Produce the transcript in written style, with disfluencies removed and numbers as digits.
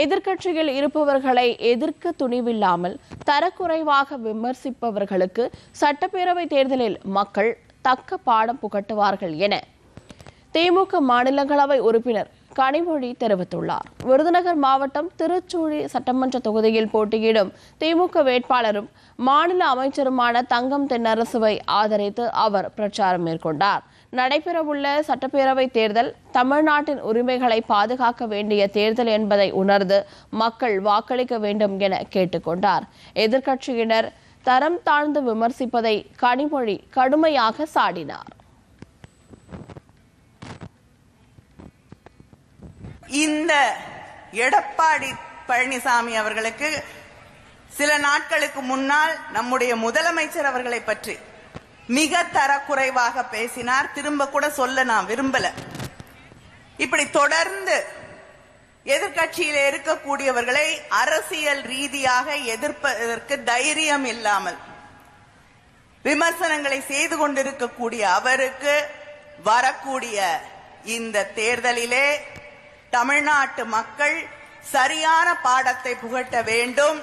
எதிர்க்கட்சியில் இருப்பவர்களை எதிர்க்க துணிவில்லாமல் தரக்குறைவாக விமர்சிப்பவர்களுக்கு சட்டப்பேரவை தேர்தலில் மக்கள் தக்க பாடம் புகட்டுவார்கள் என திமுக மாநிலங்களவை உறுப்பினர் கனிமொழி தெரிவித்துள்ளார். விருதுநகர் மாவட்டம் திருச்சூழி சட்டமன்ற தொகுதியில் போட்டியிடும் திமுக வேட்பாளரும் மாநில அமைச்சருமான தங்கம் தென்னரசுவை ஆதரித்து அவர் பிரச்சாரம் மேற்கொண்டார். நடைபெறவுள்ள சட்டப்பேரவை தேர்தல் தமிழ்நாட்டின் உரிமைகளை பாதுகாக்க வேண்டிய தேர்தல் என்பதை உணர்ந்து மக்கள் வாக்களிக்க வேண்டும் என கேட்டுக்கொண்டார். எதிர்க்கட்சியினர் தரம் தாழ்ந்து விமர்சிப்பதை கனிமொழி கடுமையாக சாடினார். இந்த எடப்பாடி பழனிசாமி அவர்களுக்கு சில நாட்களுக்கு முன்னால் நம்முடைய முதலமைச்சர் அவர்களை பற்றி மிக தரக்குறைவாக பேசினார். திரும்ப கூட சொல்ல நான் விரும்பல. இப்படி தொடர்ந்து எதிர்க்கட்சியில் இருக்கக்கூடியவர்களை அரசியல் ரீதியாக எதிர்ப்பதற்கு தைரியம் இல்லாமல் விமர்சனங்களை செய்து கொண்டிருக்கக்கூடிய அவருக்கு வரக்கூடிய இந்த தேர்தலிலே தமிழ்நாட்டு மக்கள் சரியான பாடத்தை புகட்ட வேண்டும்.